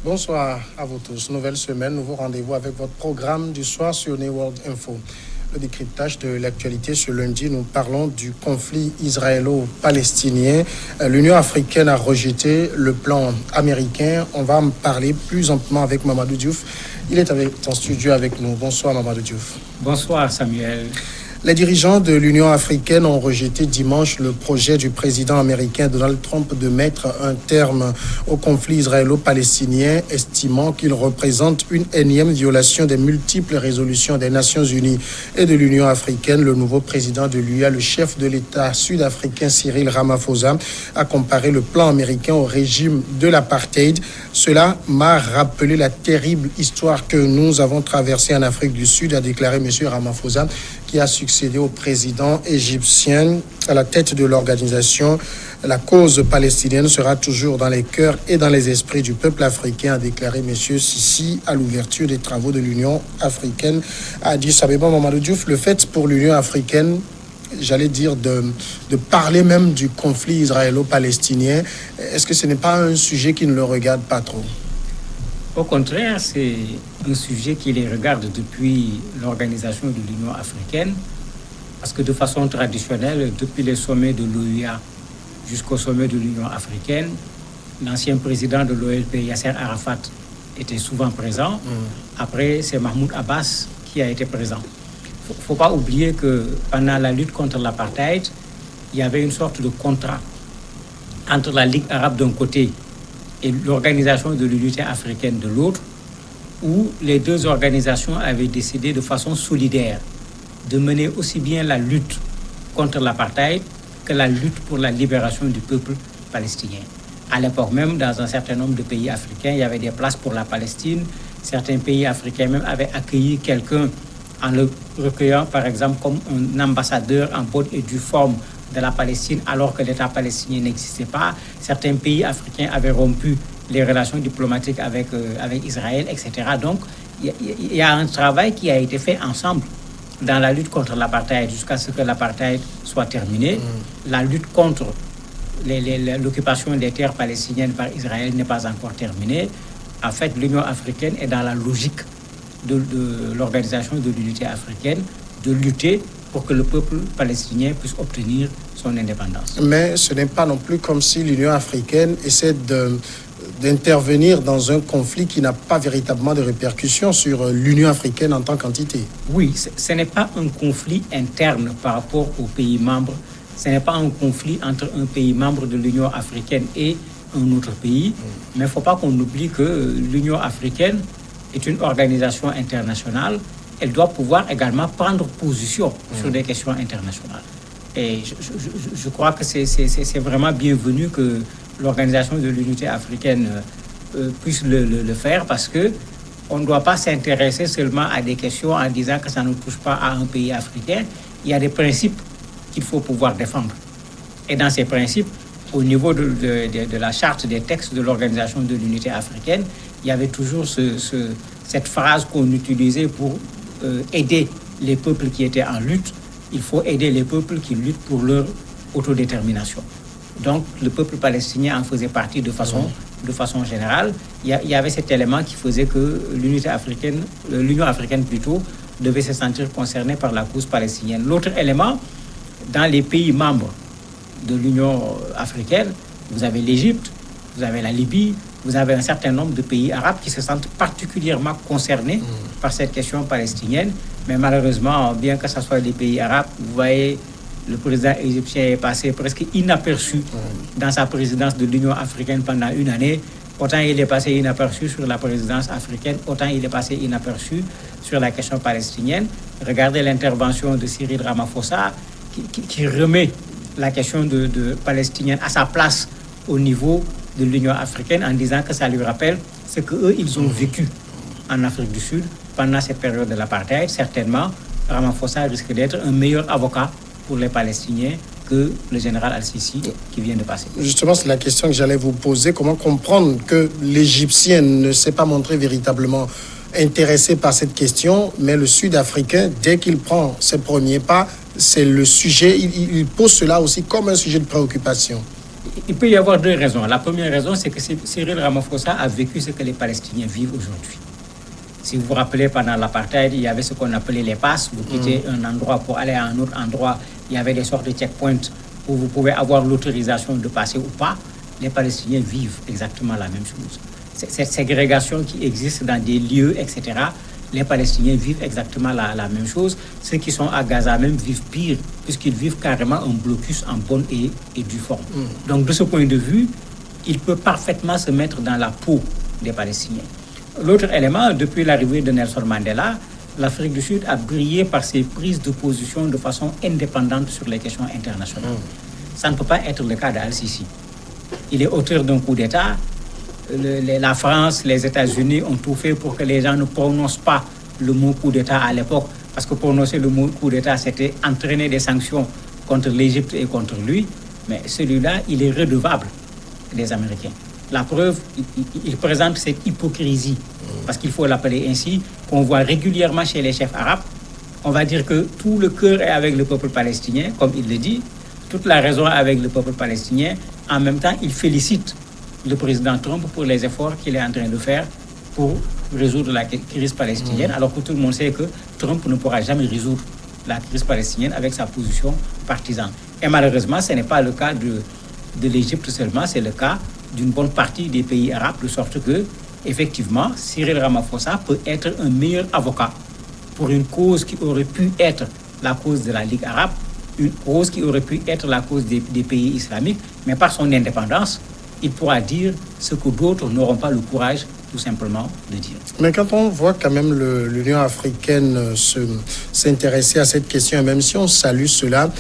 Bonsoir à vous tous. Nouvelle semaine, nouveau rendez-vous avec votre programme du soir sur New World Info. Le décryptage de l'actualité ce lundi, nous parlons du conflit israélo-palestinien. L'Union africaine a rejeté le plan américain. On va en parler plus amplement avec Mamadou Diouf. Il est en studio avec nous. Bonsoir Mamadou Diouf. Bonsoir Samuel. Les dirigeants de l'Union africaine ont rejeté dimanche le projet du président américain Donald Trump de mettre un terme au conflit israélo-palestinien, estimant qu'il représente une énième violation des multiples résolutions des Nations Unies et de l'Union africaine. Le nouveau président de l'UA, le chef de l'État sud-africain Cyril Ramaphosa, a comparé le plan américain au régime de l'apartheid. Cela m'a rappelé la terrible histoire que nous avons traversée en Afrique du Sud, a déclaré M. Ramaphosa, qui a succédé au président égyptien à la tête de l'organisation. La cause palestinienne sera toujours dans les cœurs et dans les esprits du peuple africain, a déclaré M. Sisi à l'ouverture des travaux de l'Union africaine à Addis Abeba. Mamadou Diouf, le fait pour l'Union africaine, j'allais dire, de parler même du conflit israélo-palestinien, est-ce que ce n'est pas un sujet qui ne le regarde pas trop ? Au contraire, c'est un sujet qui les regarde depuis l'organisation de l'Union africaine, parce que de façon traditionnelle, depuis les sommets de l'OUA jusqu'au sommet de l'Union africaine, l'ancien président de l'OLP, Yasser Arafat, était souvent présent. Après, c'est Mahmoud Abbas qui a été présent. Il ne faut pas oublier que pendant la lutte contre l'apartheid, il y avait une sorte de contrat entre la Ligue arabe d'un côté et l'Organisation de l'Unité africaine de l'autre, où les deux organisations avaient décidé de façon solidaire de mener aussi bien la lutte contre l'apartheid que la lutte pour la libération du peuple palestinien. À l'époque même, dans un certain nombre de pays africains, il y avait des places pour la Palestine. Certains pays africains même avaient accueilli quelqu'un en le recueillant, par exemple, comme un ambassadeur en bonne et due forme de la Palestine, alors que l'État palestinien n'existait pas. Certains pays africains avaient rompu les relations diplomatiques avec Israël, etc. Donc, il y a un travail qui a été fait ensemble dans la lutte contre l'apartheid jusqu'à ce que l'apartheid soit terminé. La lutte contre l'occupation des terres palestiniennes par Israël n'est pas encore terminée. En fait, l'Union africaine est dans la logique de l'Organisation de l'Unité africaine de lutter pour que le peuple palestinien puisse obtenir son indépendance. Mais ce n'est pas non plus comme si l'Union africaine essaie d'intervenir dans un conflit qui n'a pas véritablement de répercussions sur l'Union africaine en tant qu'entité. Oui, ce n'est pas un conflit interne par rapport aux pays membres. Ce n'est pas un conflit entre un pays membre de l'Union africaine et un autre pays. Mais il ne faut pas qu'on oublie que l'Union africaine est une organisation internationale. Elle doit pouvoir également prendre position sur des questions internationales. Et je crois que c'est vraiment bienvenu que l'Organisation de l'Unité africaine puisse le faire, parce qu'on ne doit pas s'intéresser seulement à des questions en disant que ça ne touche pas à un pays africain. Il y a des principes qu'il faut pouvoir défendre. Et dans ces principes, au niveau de la charte des textes de l'Organisation de l'Unité africaine, il y avait toujours cette phrase qu'on utilisait pour aider les peuples qui étaient en lutte. Il faut aider les peuples qui luttent pour leur autodétermination. Donc, le peuple palestinien en faisait partie de façon générale. Il y avait cet élément qui faisait que l'Union africaine plutôt, devait se sentir concernée par la cause palestinienne. L'autre élément, dans les pays membres de l'Union africaine, vous avez l'Égypte, vous avez la Libye, vous avez un certain nombre de pays arabes qui se sentent particulièrement concernés par cette question palestinienne. Mais malheureusement, bien que ce soit des pays arabes, vous voyez, le président égyptien est passé presque inaperçu dans sa présidence de l'Union africaine pendant une année. Autant il est passé inaperçu sur la présidence africaine, autant il est passé inaperçu sur la question palestinienne. Regardez l'intervention de Cyril Ramaphosa qui remet la question de palestinienne à sa place au niveau de l'Union africaine, en disant que ça lui rappelle ce qu'eux, ils ont vécu en Afrique du Sud pendant cette période de l'apartheid. Certainement, Ramaphosa risque d'être un meilleur avocat pour les Palestiniens que le général Al-Sisi qui vient de passer. Justement, c'est la question que j'allais vous poser. Comment comprendre que l'Égyptien ne s'est pas montré véritablement intéressé par cette question, mais le Sud-Africain, dès qu'il prend ses premiers pas, c'est le sujet, il pose cela aussi comme un sujet de préoccupation. Il peut y avoir deux raisons. La première raison, c'est que Cyril Ramaphosa a vécu ce que les Palestiniens vivent aujourd'hui. Si vous vous rappelez, pendant l'apartheid, il y avait ce qu'on appelait les passes. Vous quittez un endroit pour aller à un autre endroit. Il y avait des sortes de checkpoints où vous pouvez avoir l'autorisation de passer ou pas. Les Palestiniens vivent exactement la même chose. Cette ségrégation qui existe dans des lieux, etc., les Palestiniens vivent exactement la même chose. Ceux qui sont à Gaza même vivent pire, puisqu'ils vivent carrément un blocus en bonne et due forme. Donc, de ce point de vue, il peut parfaitement se mettre dans la peau des Palestiniens. L'autre élément, depuis l'arrivée de Nelson Mandela, l'Afrique du Sud a brillé par ses prises de position de façon indépendante sur les questions internationales. Ça ne peut pas être le cas d'Al-Sisi. Il est auteur d'un coup d'État. La France, les États-Unis ont tout fait pour que les gens ne prononcent pas le mot coup d'État à l'époque, parce que prononcer le mot coup d'État, c'était entraîner des sanctions contre l'Égypte et contre lui. Mais celui-là, il est redevable des Américains. La preuve, il présente cette hypocrisie, parce qu'il faut l'appeler ainsi, qu'on voit régulièrement chez les chefs arabes. On va dire que tout le cœur est avec le peuple palestinien, comme il le dit, toute la raison est avec le peuple palestinien. En même temps, il félicite le président Trump pour les efforts qu'il est en train de faire pour résoudre la crise palestinienne, alors que tout le monde sait que Trump ne pourra jamais résoudre la crise palestinienne avec sa position partisane. Et malheureusement, ce n'est pas le cas de l'Égypte seulement, c'est le cas d'une bonne partie des pays arabes, de sorte que, effectivement, Cyril Ramaphosa peut être un meilleur avocat pour une cause qui aurait pu être la cause de la Ligue arabe, une cause qui aurait pu être la cause des pays islamiques, mais par son indépendance, il pourra dire ce que d'autres n'auront pas le courage tout simplement de dire. Mais quand on voit quand même l'Union africaine s'intéresser à cette question, et même si on salue cela,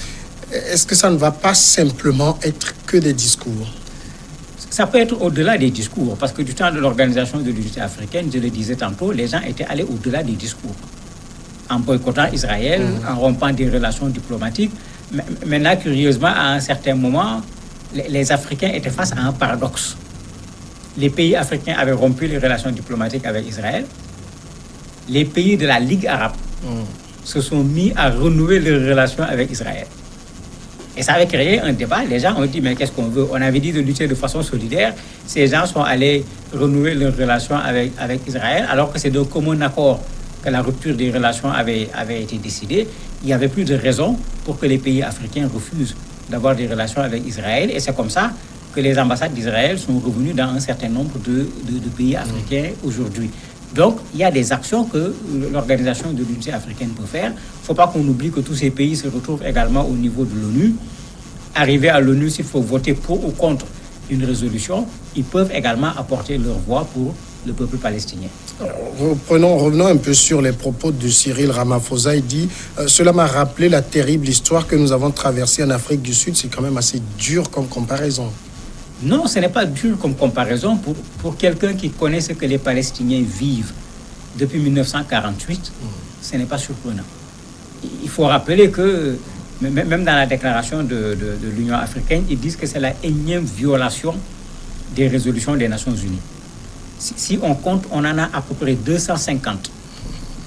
est-ce que ça ne va pas simplement être que des discours? Ça peut être au-delà des discours, parce que du temps de l'Organisation de l'Unité africaine, je le disais tantôt, les gens étaient allés au-delà des discours, en boycottant Israël, en rompant des relations diplomatiques. Maintenant, curieusement, à un certain moment, les Africains étaient face à un paradoxe. Les pays africains avaient rompu les relations diplomatiques avec Israël. Les pays de la Ligue arabe se sont mis à renouer leurs relations avec Israël. Et ça avait créé un débat. Les gens ont dit, mais qu'est-ce qu'on veut? On avait dit de lutter de façon solidaire. Ces gens sont allés renouer leurs relations avec Israël, alors que c'est de commun accord que la rupture des relations avait été décidée. Il n'y avait plus de raison pour que les pays africains refusent d'avoir des relations avec Israël. Et c'est comme ça que les ambassades d'Israël sont revenues dans un certain nombre de pays africains aujourd'hui. Donc, il y a des actions que l'Organisation de l'Unité africaine peut faire. Il ne faut pas qu'on oublie que tous ces pays se retrouvent également au niveau de l'ONU. Arriver à l'ONU, s'il faut voter pour ou contre une résolution, ils peuvent également apporter leur voix pour le peuple palestinien. Revenons un peu sur les propos de Cyril Ramaphosa. Il dit cela m'a rappelé la terrible histoire que nous avons traversée en Afrique du Sud. C'est quand même assez dur comme comparaison. Non, ce n'est pas dur comme comparaison pour quelqu'un qui connaît ce que les Palestiniens vivent depuis 1948. Ce n'est pas surprenant. Il faut rappeler que même dans la déclaration de l'Union africaine, ils disent que c'est la énième violation des résolutions des Nations Unies. Si on compte, on en a à peu près 250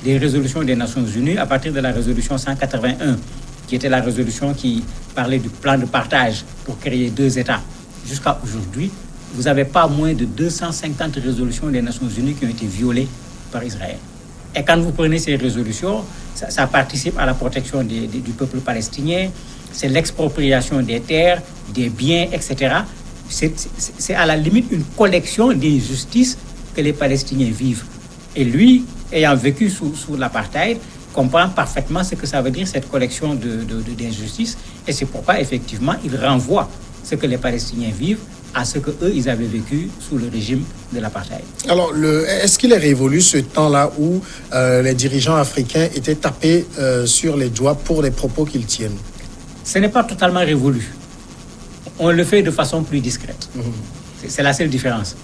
des résolutions des Nations Unies à partir de la résolution 181, qui était la résolution qui parlait du plan de partage pour créer 2 États. Jusqu'à aujourd'hui, vous n'avez pas moins de 250 résolutions des Nations Unies qui ont été violées par Israël. Et quand vous prenez ces résolutions, ça participe à la protection du peuple palestinien, c'est l'expropriation des terres, des biens, etc. C'est à la limite une collection d'injustices que les Palestiniens vivent. Et lui, ayant vécu sous l'apartheid, comprend parfaitement ce que ça veut dire, cette collection d'injustices. Et c'est pourquoi, effectivement, il renvoie ce que les Palestiniens vivent à ce qu'eux, ils avaient vécu sous le régime de l'apartheid. Alors, est-ce qu'il est révolu ce temps-là où les dirigeants africains étaient tapés sur les doigts pour les propos qu'ils tiennent? Ce n'est pas totalement révolu. On le fait de façon plus discrète. C'est la seule différence.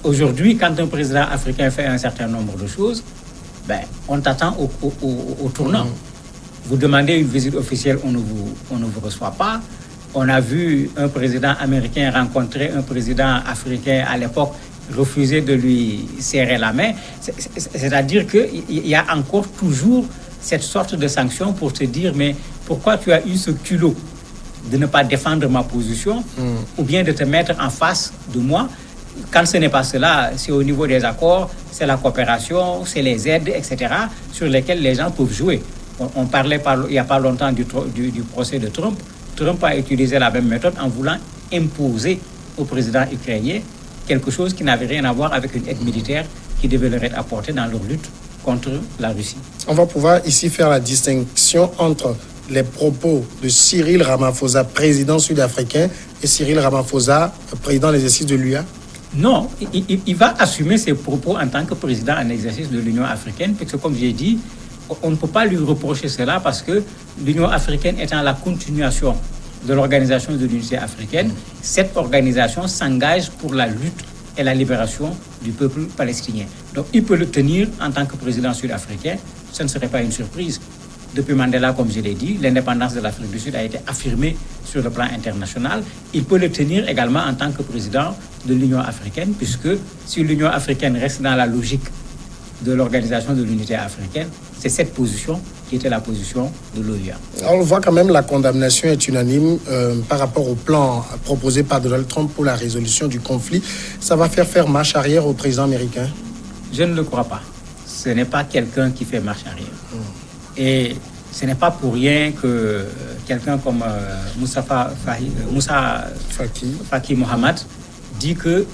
Aujourd'hui, quand un président africain fait un certain nombre de choses, on t'attend au tournant. Vous demandez une visite officielle, on ne vous reçoit pas. On a vu un président américain rencontrer un président africain à l'époque, refuser de lui serrer la main. C'est-à-dire qu'il y a encore toujours cette sorte de sanction pour te dire, mais pourquoi tu as eu ce culot de ne pas défendre ma position ou bien de te mettre en face de moi. Quand ce n'est pas cela, c'est au niveau des accords, c'est la coopération, c'est les aides, etc., sur lesquels les gens peuvent jouer. On parlait il n'y a pas longtemps du procès de Trump. Trump a utilisé la même méthode en voulant imposer au président ukrainien quelque chose qui n'avait rien à voir avec une aide militaire qui devait leur être apportée dans leur lutte contre la Russie. On va pouvoir ici faire la distinction entre les propos de Cyril Ramaphosa, président sud-africain, et Cyril Ramaphosa, président de l'exercice de l'UA. Non, il va assumer ses propos en tant que président en exercice de l'Union africaine, parce que comme j'ai dit, on ne peut pas lui reprocher cela parce que l'Union africaine étant la continuation de l'Organisation de l'Unité africaine, cette organisation s'engage pour la lutte et la libération du peuple palestinien. Donc il peut le tenir en tant que président sud-africain, ce ne serait pas une surprise. Depuis Mandela, comme je l'ai dit, l'indépendance de l'Afrique du Sud a été affirmée sur le plan international. Il peut le tenir également en tant que président de l'Union africaine, puisque si l'Union africaine reste dans la logique de l'Organisation de l'Unité africaine, c'est cette position qui était la position de l'OUA. On voit quand même la condamnation est unanime par rapport au plan proposé par Donald Trump pour la résolution du conflit. Ça va faire marche arrière au président américain? Je ne le crois pas. Ce n'est pas quelqu'un qui fait marche arrière. Et ce n'est pas pour rien que quelqu'un comme Moussa Faki Mohamed dit que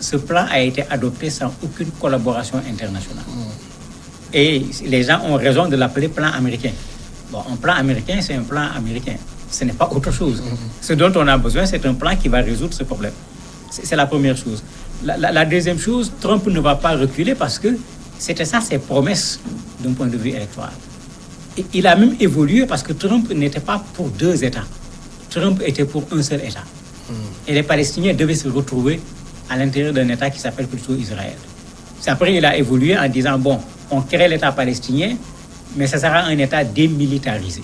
ce plan a été adopté sans aucune collaboration internationale. Et les gens ont raison de l'appeler plan américain. Bon, un plan américain, c'est un plan américain. Ce n'est pas autre chose. Ce dont on a besoin, c'est un plan qui va résoudre ce problème. C'est la première chose. La deuxième chose, Trump ne va pas reculer parce que c'était ça ses promesses d'un point de vue électoral. Et il a même évolué parce que Trump n'était pas pour deux États. Trump était pour un seul État. Et les Palestiniens devaient se retrouver à l'intérieur d'un État qui s'appelle plutôt Israël. Après, il a évolué en disant, bon, on crée l'État palestinien, mais ça sera un État démilitarisé.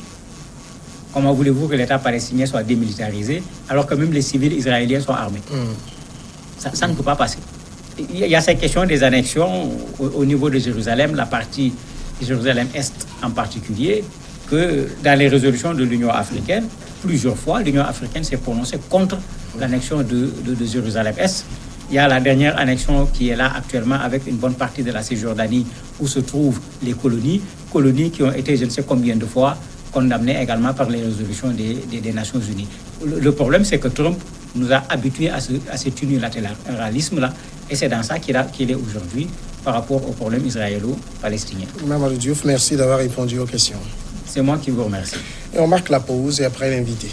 Comment voulez-vous que l'État palestinien soit démilitarisé alors que même les civils israéliens sont armés? Ça ne peut pas passer. Il y a cette question des annexions au niveau de Jérusalem, la partie de Jérusalem-Est en particulier, que dans les résolutions de l'Union africaine, plusieurs fois, l'Union africaine s'est prononcée contre l'annexion de Jérusalem-Est. Il y a la dernière annexion qui est là actuellement avec une bonne partie de la Cisjordanie où se trouvent les colonies qui ont été je ne sais combien de fois condamnées également par les résolutions des Nations Unies. Le problème, c'est que Trump nous a habitués à cet unilatéralisme-là et c'est dans ça qu'il est aujourd'hui par rapport au problème israélo-palestinien. Mamadou Diouf, merci d'avoir répondu aux questions. C'est moi qui vous remercie. Et on marque la pause et après l'invité.